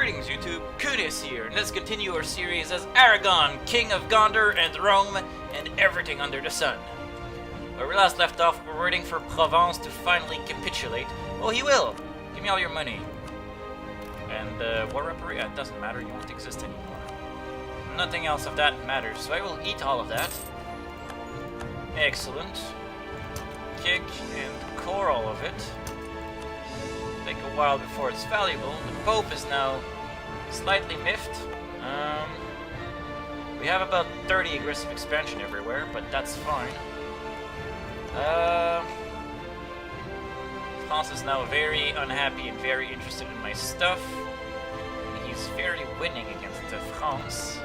Greetings YouTube, Khundes here, and let's continue our series as Aragon, King of Gonder and Rome, and everything under the sun. Where we last left off, we're waiting for Provence to finally capitulate. Oh, he will! Give me all your money. And, war reparation, it doesn't matter, you won't exist anymore. Nothing else of that matters, so I will eat all of that. Excellent. Kick and core all of it. Take a while before it's valuable. The Pope is now slightly miffed. We have about 30 aggressive expansion everywhere, but that's fine. France is now very unhappy and very interested in my stuff. And he's very winning against France.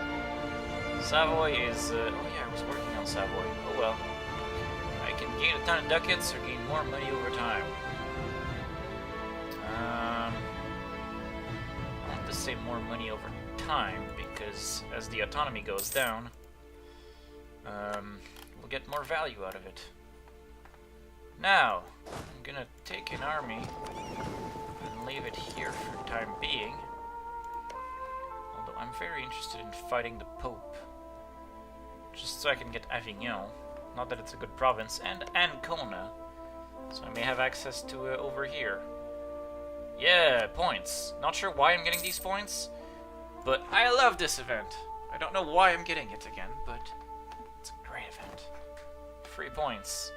Savoy is... oh yeah, I was working on Savoy. Oh well. I can gain a ton of ducats or gain more money over time. I want to say more money over time because as the autonomy goes down, we'll get more value out of it. Now, I'm gonna take an army and leave it here for the time being. Although I'm very interested in fighting the Pope, just so I can get Avignon. Not that it's a good province, and Ancona, so I may have access to over here. Yeah, points. Not sure why I'm getting these points, but I love this event. I don't know why I'm getting it again, but it's a great event. Free points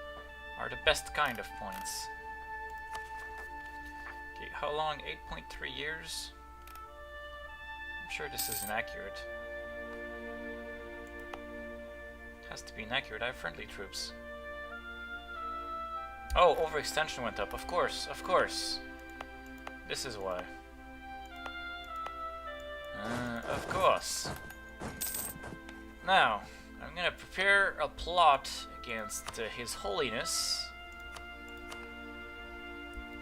are the best kind of points. Okay, how long? 8.3 years? I'm sure this is inaccurate. It has to be inaccurate. I have friendly troops. Oh, overextension went up. Of course, of course. This is why. Of course. Now, I'm gonna prepare a plot against His Holiness.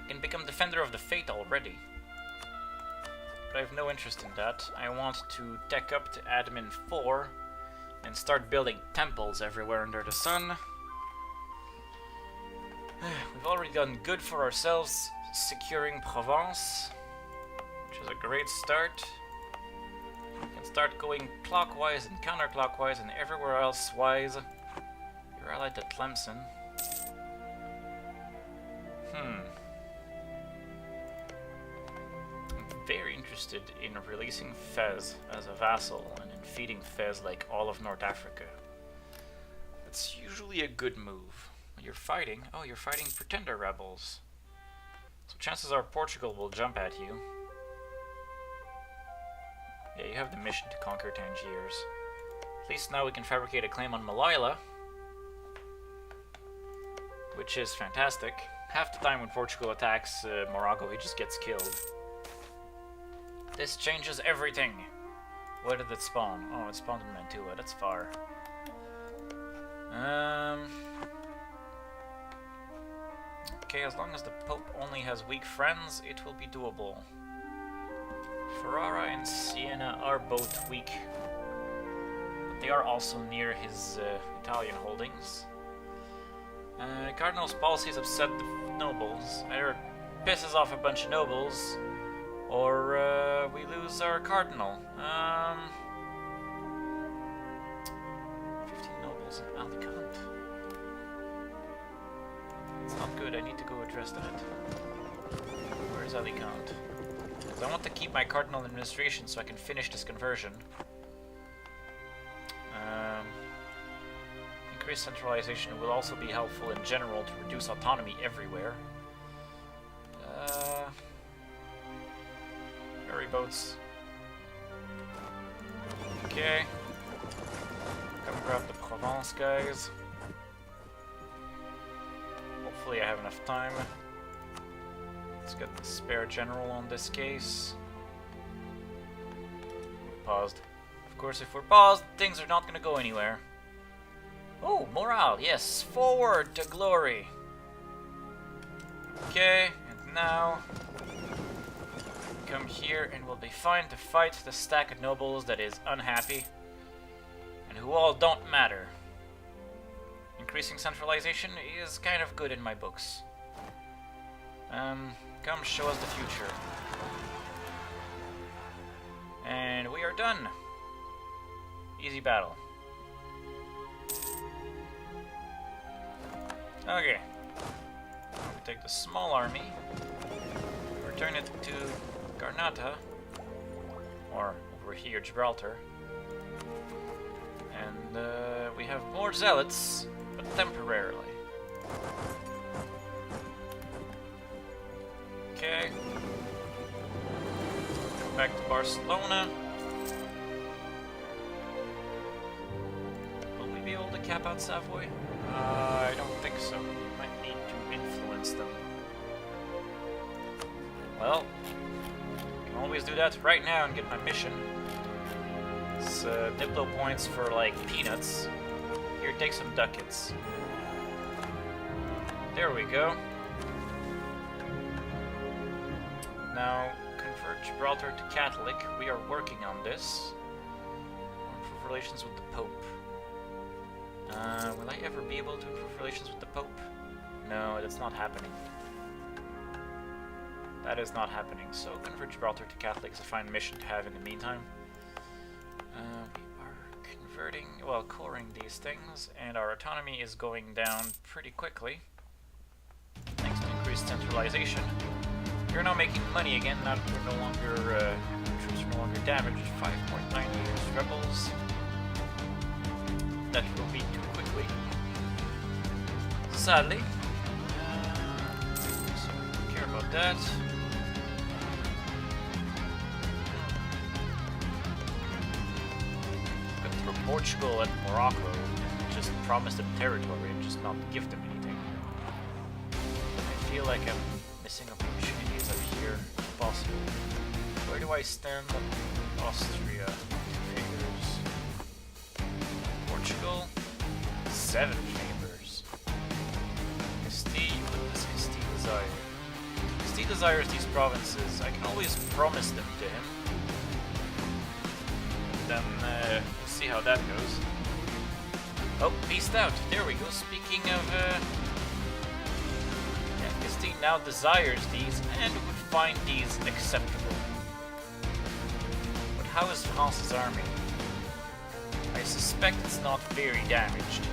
I can become Defender of the Faith already. But I have no interest in that. I want to tech up to Admin 4 and start building temples everywhere under the sun. We've already done good for ourselves securing Provence, which is a great start. We can start going clockwise and counterclockwise and everywhere else wise. You're allied to Tlemcen. I'm very interested in releasing Fez as a vassal and in feeding Fez like all of North Africa. It's usually a good move. You're fighting. Oh, you're fighting pretender rebels. So chances are Portugal will jump at you. Yeah, you have the mission to conquer Tangiers. At least now we can fabricate a claim on Malila, which is fantastic. Half the time when Portugal attacks Morocco, he just gets killed. This changes everything. Where did it spawn? Oh, it spawned in Mantua. That's far. Okay, as long as the Pope only has weak friends, it will be doable. Ferrara and Siena are both weak, but they are also near his Italian holdings. Cardinal's policies upset the nobles. Either it pisses off a bunch of nobles, or we lose our cardinal. 15 nobles in Alicante. It's not good, I need to go address that. Where's Alicante? Because I want to keep my cardinal administration so I can finish this conversion. Increased centralization will also be helpful in general to reduce autonomy everywhere. Ferry boats. Okay. Come grab the Provence guys. Hopefully I have enough time. Let's get the spare general on this case. Paused. Of course, if we're paused, things are not going to go anywhere. Oh, morale, yes, forward to glory. Okay, and now come here and we'll be fine to fight the stack of nobles that is unhappy and who all don't matter. Increasing centralization is kind of good in my books. Come show us the future. done. Easy battle. Okay. We take the small army, return it to Garnata, or over here, Gibraltar. And we have more zealots, but temporarily. Okay. Go back to Barcelona. Will we be able to cap out Savoy? I don't think so. We might need to influence them. Well, I can always do that right now and get my mission. It's Diplo points for like peanuts. Here, take some ducats. There we go. Now, convert Gibraltar to Catholic. We are working on this. Improve relations with the Pope. Will I ever be able to improve relations with the Pope? No, that's not happening. That is not happening. So, convert Gibraltar to Catholic is a fine mission to have in the meantime. We are converting, well, coring these things, and our autonomy is going down pretty quickly. Thanks to increased centralization. We're now making money again, now that we're no longer, troops are no longer damaged. 5.9 years rebels. That will be too quickly. Sadly. So I don't care about that. But through Portugal and Morocco, just promise them territory and just not give them anything. I feel like I'm missing opportunities up here, if possible. Where do I stand on Austria? Portugal, 7 favors. Castile, what does Castile desire? Castile desires these provinces. I can always promise them to him. Then we'll see how that goes. Oh, peaced out. There we go. Speaking of, yeah, Castile now desires these and would find these acceptable. But how is France's army? I suspect it's not very damaged.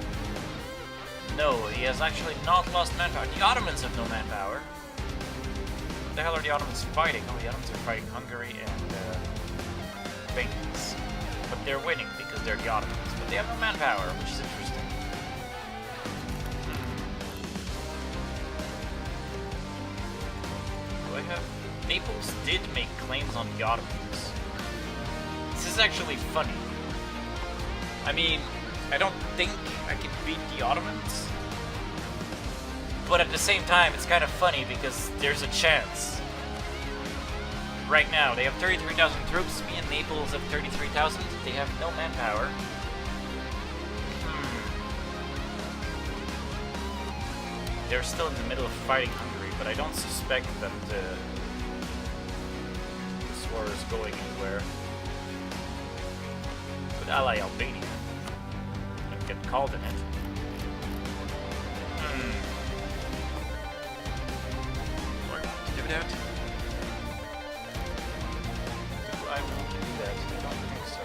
No, he has actually not lost manpower. The Ottomans have no manpower. What the hell are the Ottomans fighting? Oh, the Ottomans are fighting Hungary and Baines. But they're winning because they're the Ottomans. But they have no manpower, which is interesting. Do I have... Naples did make claims on the Ottomans. This is actually funny. I mean, I don't think I can beat the Ottomans. But at the same time, it's kind of funny because there's a chance. Right now, they have 33,000 troops. Me and Naples have 33,000. They have no manpower. They're still in the middle of fighting Hungary, but I don't suspect that this war is going anywhere. With ally Albania. And get called in it. Do I want to do that? Do I want to do that? I don't think so.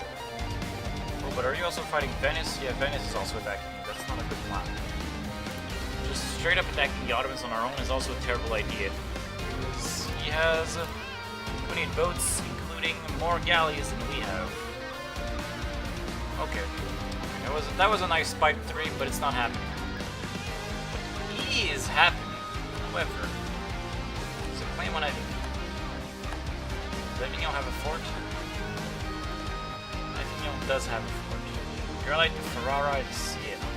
Oh, but are you also fighting Venice? Yeah, Venice is also attacking you. That's not a good plan. Just straight up attacking the Ottomans on our own is also a terrible idea. Because he has 28 boats, including more galleys than we have. Okay. That was a nice Spite 3, but it's not happening. What is happening, however, is a claim on Avignon. Does Avignon have a fort? Avignon does have a fort. You're allied to Ferrara and Siena.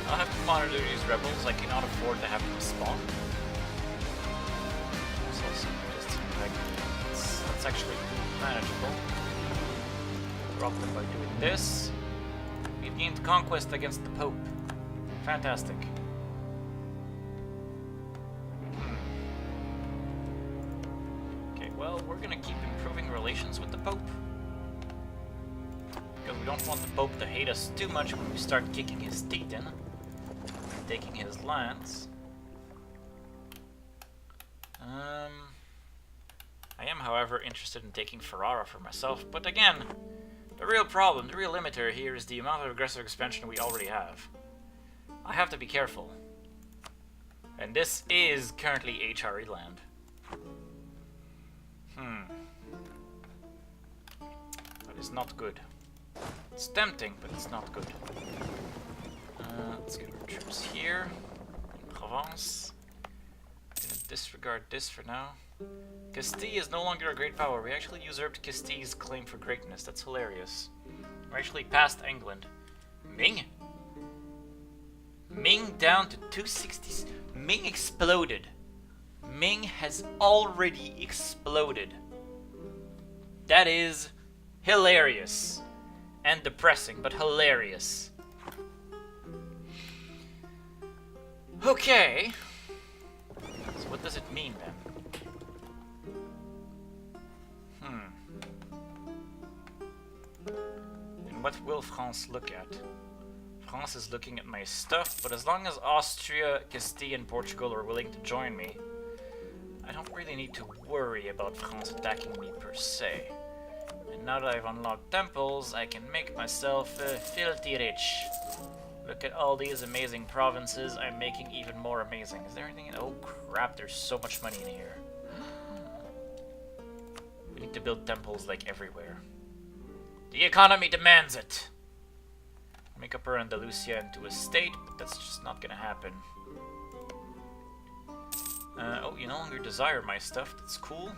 I'll have to monitor these rebels. I cannot afford to have them spawn. There's also just that's actually manageable. Drop them by doing this. We've gained conquest against the Pope. Fantastic. Okay, well, we're gonna keep improving relations with the Pope. Because we don't want the Pope to hate us too much when we start kicking his teeth in. Taking his lands. however, interested in taking Ferrara for myself, but again, the real problem, the real limiter here is the amount of aggressive expansion we already have. I have to be careful. And this is currently HRE land. That is not good. It's tempting, but it's not good. Let's get our troops here. In Provence. Gonna disregard this for now. Castille is no longer a great power. We actually usurped Castille's claim for greatness. That's hilarious. We're actually past England. Ming? Ming down to 260s. Ming exploded. Ming has already exploded. That is hilarious. And depressing, but hilarious. Okay. So what does it mean then? And what will France look at? France is looking at my stuff, but as long as Austria, Castile, and Portugal are willing to join me, I don't really need to worry about France attacking me per se. And now that I've unlocked temples, I can make myself filthy rich. Look at all these amazing provinces, I'm making even more amazing. Is there anything in— oh crap, there's so much money in here. We need to build temples like everywhere. The economy demands it! Make Upper Andalusia into a state, but that's just not gonna happen. Oh, you no longer desire my stuff, that's cool.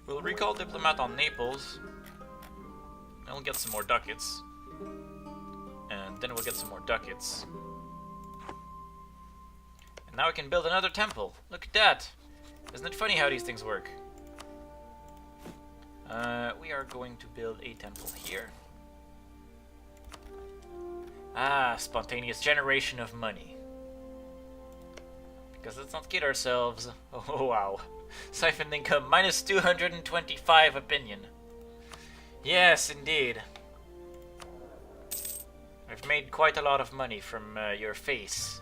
We'll recall Diplomat on Naples. And we'll get some more ducats. And then we'll get some more ducats. And now we can build another temple. Look at that! Isn't it funny how these things work? We are going to build a temple here. Ah, spontaneous generation of money. Because let's not kid ourselves. Oh wow. Siphon income minus 225 opinion. Yes, indeed. I've made quite a lot of money from your face.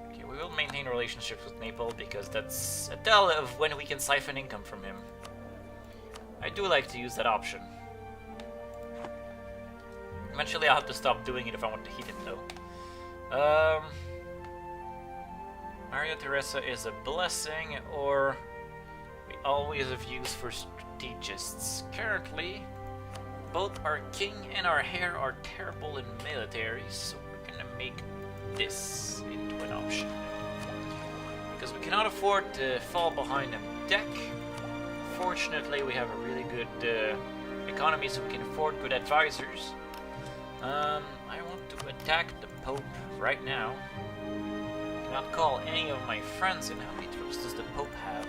Okay, we will maintain relationships with Naples because that's a tell of when we can siphon income from him. I do like to use that option. Eventually I'll have to stop doing it if I want to hit him though. Maria Teresa is a blessing, or we always have use for strategists. Currently, both our king and our heir are terrible in military, so we're gonna make this into an option. Because we cannot afford to fall behind on deck. Fortunately, we have a really good economy, so we can afford good advisors. I want to attack the Pope right now. I cannot call any of my friends in. How many troops does the Pope have?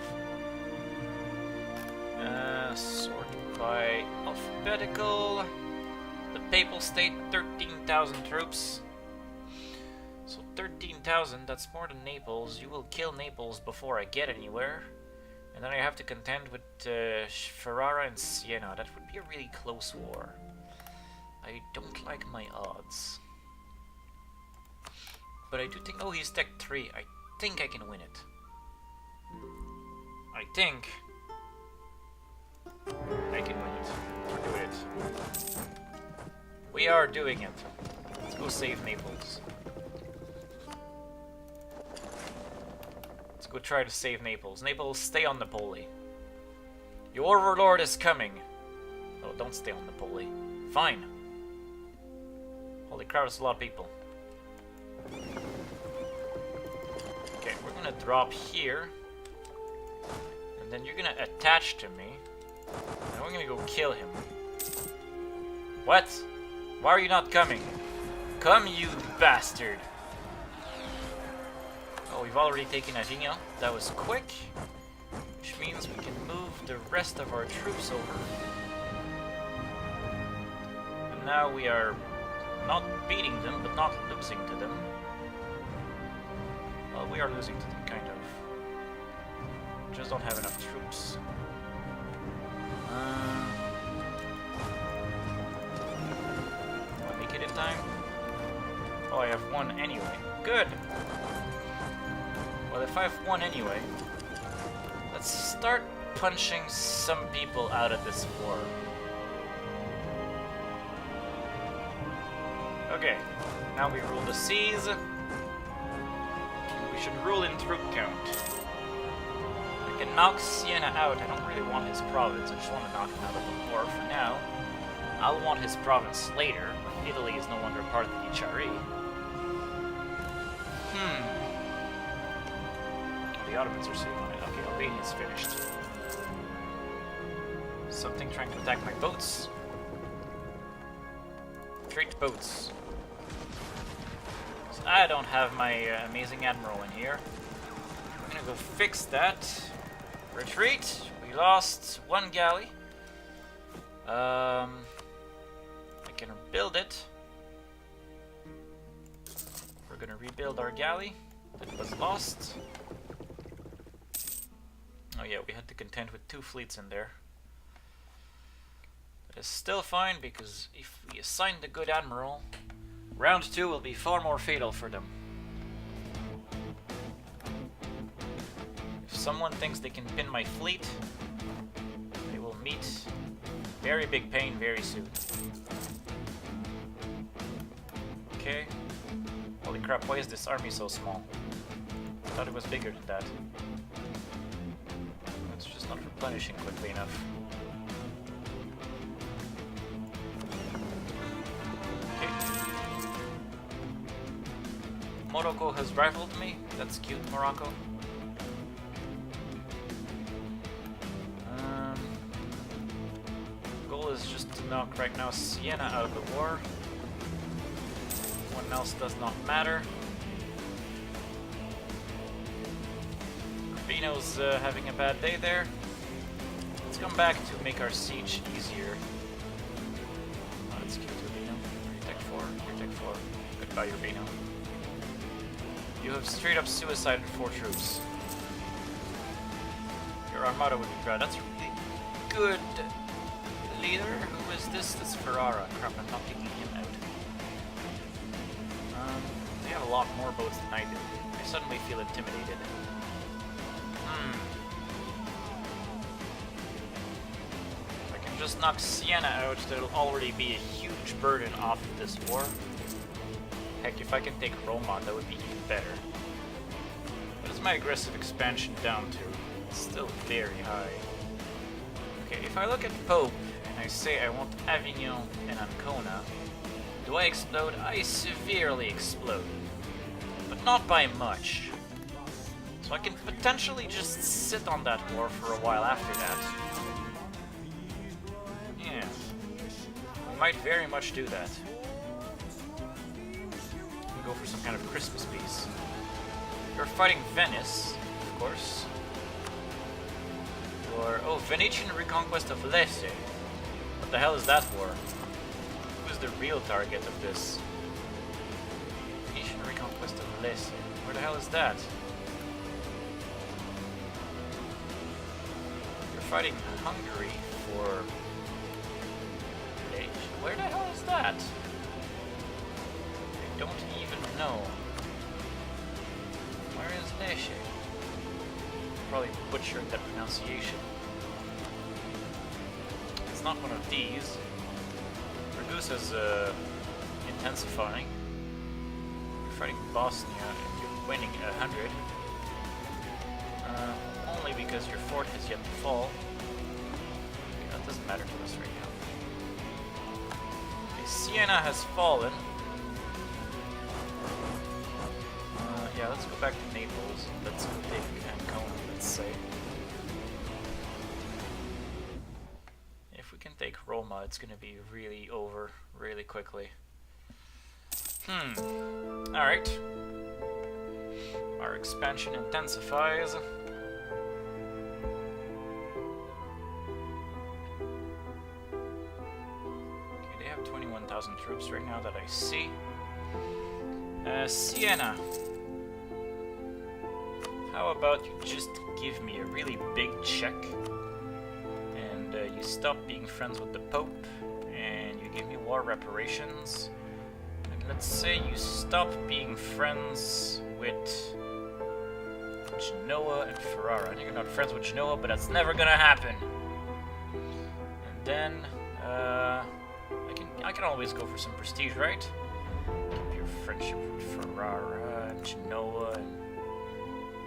Sort by alphabetical. The Papal State, 13,000 troops. So 13,000, that's more than Naples. You will kill Naples before I get anywhere. And then I have to contend with Ferrara and Siena. That would be a really close war. I don't like my odds. But I do think— oh, he's tech 3. I think I can win it. I think I can win it. We're doing it. We are doing it. Let's go save Naples. Let's go try to save Naples. Naples, stay on Napoli. Your overlord is coming. Oh, don't stay on Napoli. Fine. Holy crap, that's a lot of people. Okay, we're gonna drop here. And then you're gonna attach to me. And we're gonna go kill him. What? Why are you not coming? Come, you bastard! Oh, we've already taken Avignon. That was quick. Which means we can move the rest of our troops over. And now we are not beating them, but not losing to them. Well, we are losing to them, kind of. We just don't have enough troops. Will I make it in time? Oh, I have one anyway. Good! Well, if I have one anyway, let's start punching some people out of this war. Okay, now we rule the seas. We should rule in troop count. We can knock Siena out. I don't really want his province. I just want to knock him out of the war for now. I'll want his province later. Italy is no longer part of the HRE. The Ottomans are sitting on it. Okay, Albania's finished. Something trying to attack my boats. Treat boats. So I don't have my amazing admiral in here. I'm gonna go fix that. Retreat. We lost one galley. I can rebuild it. We're gonna rebuild our galley that was lost. Oh yeah, we had to contend with 2 fleets in there. That is still fine, because if we assign the good admiral, round 2 will be far more fatal for them. If someone thinks they can pin my fleet, they will meet very big pain very soon. Okay. Holy crap, why is this army so small? I thought it was bigger than that. It's just not replenishing quickly enough. Okay. Morocco has rivaled me. That's cute, Morocco. Goal is just to knock right now Siena out of the war. One else does not matter. Urbino's having a bad day there. Let's come back to make our siege easier. Oh, that's cute, Urbino. You're tech 4. You're tech 4. Goodbye, Urbino. You have straight up suicided 4 troops. Your armada would be proud. That's a really good leader. Who is this? This Ferrara. Crap, I'm not taking him out. They have a lot more boats than I do. I suddenly feel intimidated. If I can just knock Siena out, that'll already be a huge burden off of this war. Heck, if I can take Roma, that would be even better. What is my aggressive expansion down to? It's still very high. Okay, if I look at Pope, and I say I want Avignon and Ancona, do I explode? I severely explode. But not by much. So I can potentially just sit on that war for a while after that. Yeah. I might very much do that. Go for some kind of Christmas piece. You're fighting Venice, of course. Or, oh, Venetian reconquest of Lecce. What the hell is that war? Who is the real target of this? Venetian reconquest of Lecce. Where the hell is that? You're fighting Hungary for Lecce. Where the hell is that? I don't even know. Where is Lecce? Probably butchered that pronunciation. It's not one of these. Ragusa's intensifying. You're fighting Bosnia and you're winning 100. Only because your fort has yet to fall. Okay, that doesn't matter to us right now. Okay, Siena has fallen. Yeah, let's go back to Naples. Let's go take Ancona, let's say. If we can take Roma, it's gonna be really over really quickly. Alright. Our expansion intensifies. Okay, they have 21,000 troops right now that I see. Siena. How about you just give me a really big check, and you stop being friends with the Pope, and you give me war reparations, and let's say you stop being friends with Genoa and Ferrara. I think you're not friends with Genoa, but that's never gonna happen. And then, I can always go for some prestige, right? Keep your friendship with Ferrara and Genoa and...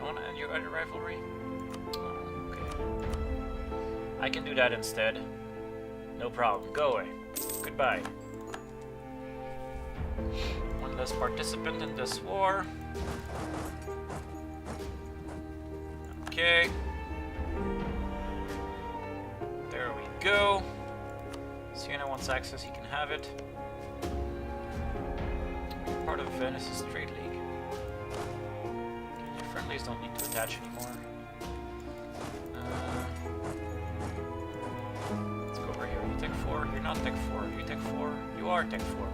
I want to end your other rivalry? Oh, okay. I can do that instead. No problem. Go away. Goodbye. One less participant in this war. Okay. There we go. Siena wants access, he can have it. Part of Venice's trade league. Your friendlies don't need to attach anymore. Let's go over here. You Tech 4? You're not Tech 4. You Tech 4? You are Tech 4.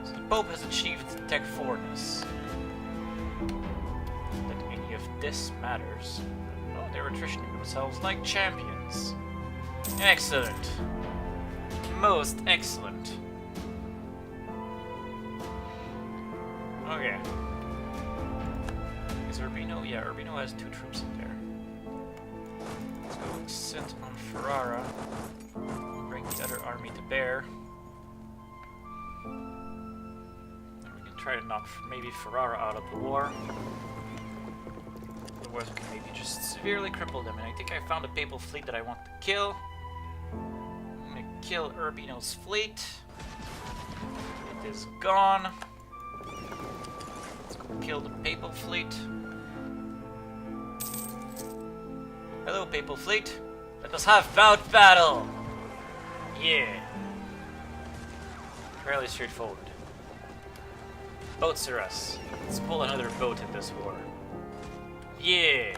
So the Pope has achieved Tech 4-ness. Not that any of this matters. Oh, they're attritioning themselves like champions. Excellent. Most excellent. Okay. Is Urbino? Yeah, Urbino has 2 troops in there. Let's go sit on Ferrara. Bring the other army to bear. And we can try to knock maybe Ferrara out of the war. Otherwise we can maybe just severely cripple them. And I think I found a papal fleet that I want to kill. I'm gonna kill Urbino's fleet. It is gone. Let's go kill the papal fleet. Hello, papal fleet. Let us have bout battle. Yeah. Fairly straightforward. Boats are us. Let's pull another boat in this war. Yeah.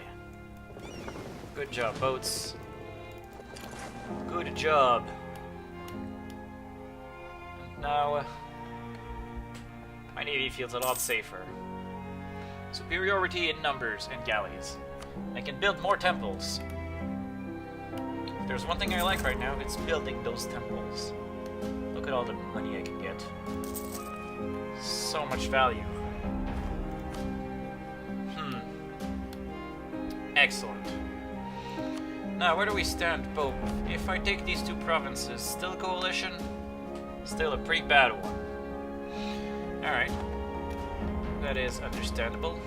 Good job, boats. Good job. And now, my navy feels a lot safer. Superiority in numbers and galleys. I can build more temples. If there's one thing I like right now, it's building those temples. Look at all the money I can get. So much value. Excellent. Now, where do we stand, Pope? If I take these 2 provinces, still coalition? Still a pretty bad one. Alright. That is understandable.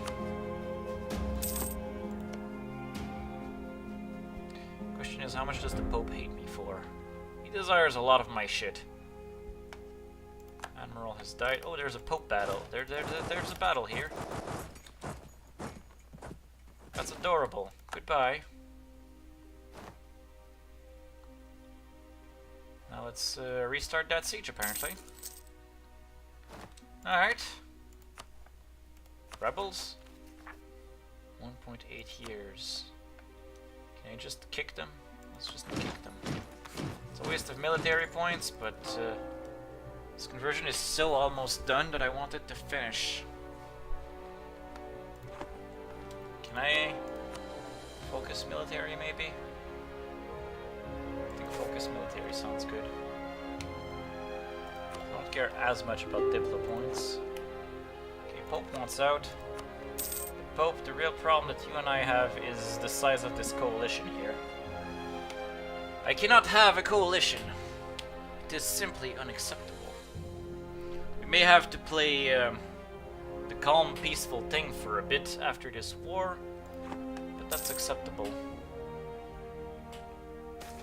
Question is, how much does the Pope hate me for? He desires a lot of my shit. Admiral has died. Oh, there's a Pope battle. There's a battle here. That's adorable. Goodbye. Now let's restart that siege, apparently. Alright. Rebels? 1.8 years. Can I just kick them? Let's just kick them. It's a waste of military points, but this conversion is so almost done that I want it to finish. Can I focus military, maybe? I think focus military sounds good. I don't care as much about Diplo points. Okay, Pope wants out. Pope, the real problem that you and I have is the size of this coalition here. I cannot have a coalition. It is simply unacceptable. We may have to play the calm, peaceful thing for a bit after this war, but that's acceptable.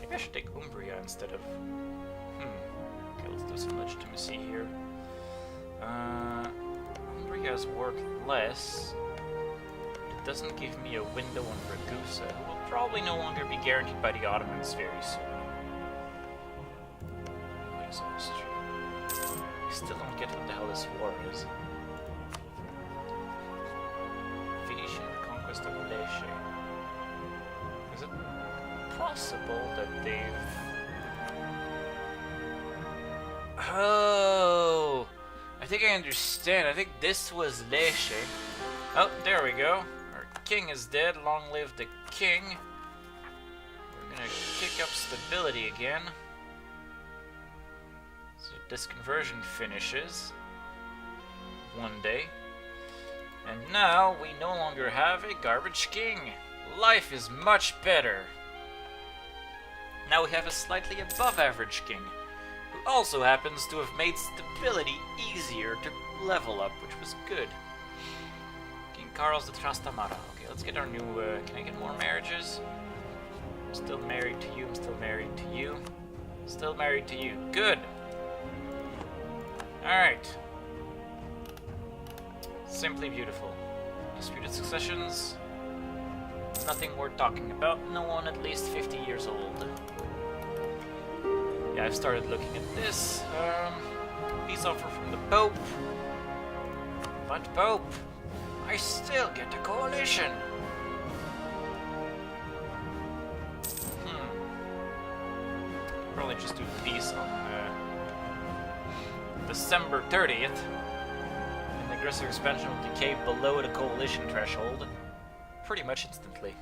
Maybe I should take Umbria instead of... Okay, let's do some legitimacy here. Umbria's worth less. It doesn't give me a window on Ragusa, who will probably no longer be guaranteed by the Ottomans very soon. What is Austria? I still don't get what the hell this war is. Venetian conquest of Lecce. Is it possible that they've... Oh! I think I understand. I think this was Lecce. Oh, there we go. Our king is dead. Long live the king. We're gonna kick up stability again. So this conversion finishes one day. And now we no longer have a garbage king. Life is much better. Now we have a slightly above average king, who also happens to have made stability easier to level up, which was good. King Carlos de Trastamara. Okay, let's get our new... can I get more marriages? I'm still married to you, I'm still married to you. Still married to you. Good! Alright. Simply beautiful. Disputed successions. Nothing worth talking about. No one at least 50 years old. Yeah, I've started looking at this. Peace offer from the Pope. But Pope, I still get a coalition. Probably just do peace on December 30th. And the aggressive expansion will decay below the coalition threshold pretty much instantly.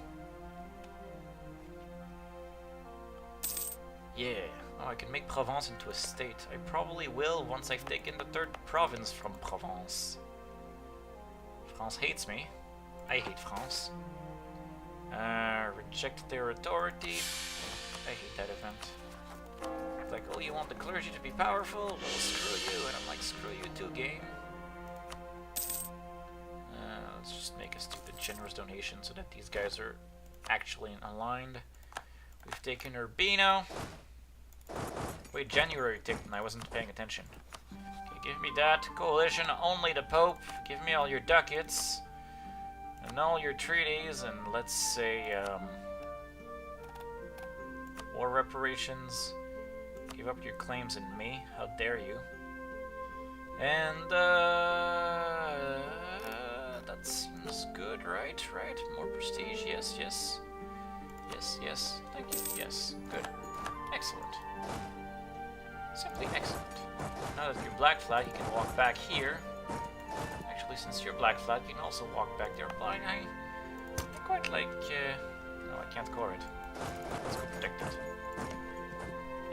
Yeah. Oh, I can make Provence into a state. I probably will once I've taken the 3rd province from Provence. France hates me. I hate France. Reject their authority. I hate that event. It's like, oh, you want the clergy to be powerful? Well, screw you. And I'm like, screw you too, game. Let's just make a stupid generous donation so that these guys are actually aligned. We've taken Urbino. Wait, January ticked and I wasn't paying attention. Okay, give me that. Coalition, only the Pope. Give me all your ducats. And all your treaties, and let's say, war reparations. Give up your claims in me. How dare you. And, that seems good, right? Right? More prestige, yes, yes. Yes, yes. Thank you. Yes, good. Excellent. Simply excellent. Now that you're black flag, you can walk back here. Actually, since you're black flag, you can also walk back there. But I quite like... no, I can't core it. Let's go protect it.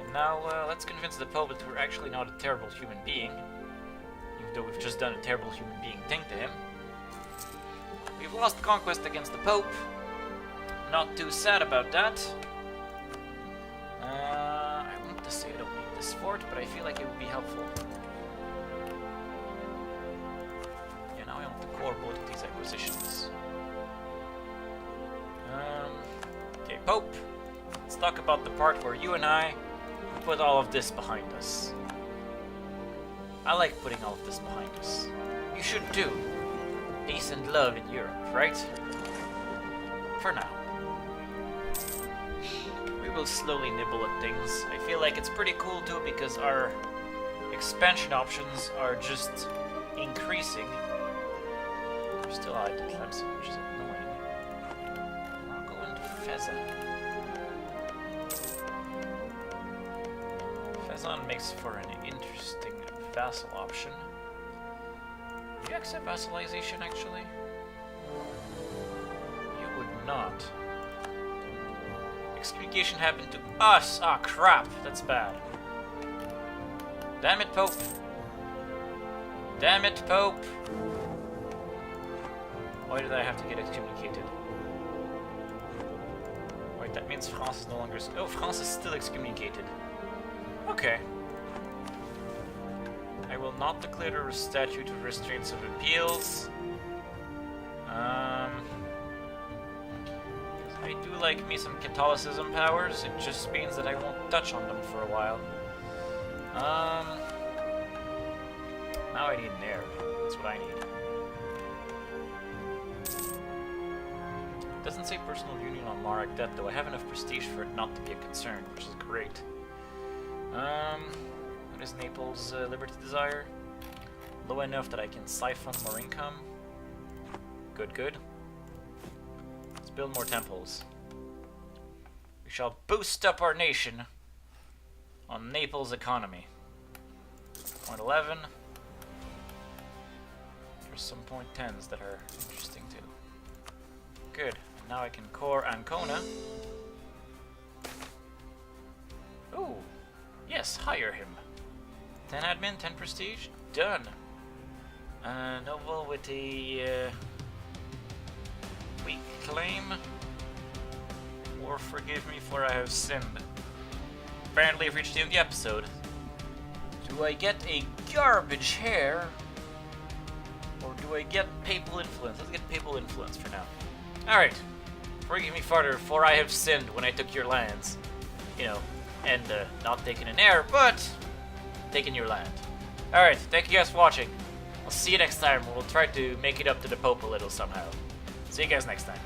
And now, let's convince the Pope that we're actually not a terrible human being. Even though we've just done a terrible human being thing to him. We've lost conquest against the Pope. Not too sad about that. I want to say I don't need this fort, but I feel like it would be helpful. Yeah, now I want to core both of these acquisitions. Okay, Pope. Let's talk about the part where you and I put all of this behind us. I like putting all of this behind us. You should too. Peace and love in Europe, right? For now. We will slowly nibble at things. I feel like it's pretty cool too because our expansion options are just increasing. We're still out at Clemson, which is annoying. I'll go into Fezzan. Fezzan makes for an interesting vassal option. Do you accept vassalization, actually? You would not. Excommunication happened to us! Ah, crap! That's bad. Damn it, Pope! Damn it, Pope! Why did I have to get excommunicated? Wait, that means France is no longer... Oh, France is still excommunicated. Okay. I will not declare a statute of restraints of appeals. I do like me some Catholicism powers. It just means that I won't touch on them for a while. Now I need an heir. That's what I need. It doesn't say personal union on Mare death, though I have enough prestige for it not to be a concern, which is great. What is Naples' liberty desire? Low enough that I can siphon more income. Good, good. Let's build more temples. We shall boost up our nation on Naples' economy. Point 11. There's some point 10s that are interesting too. Good. Now I can core Ancona. Ooh. Yes, hire him. 10 admin, 10 prestige. Done. Noble with a weak claim. Or forgive me for I have sinned. Apparently I've reached the end of the episode. Do I get a garbage hair? Or do I get papal influence? Let's get papal influence for now. Alright. Forgive me, Father, for I have sinned when I took your lands. You know, and not taking an heir, but taking your land. Alright, thank you guys for watching. I'll see you next time, where we'll try to make it up to the Pope a little somehow. See you guys next time.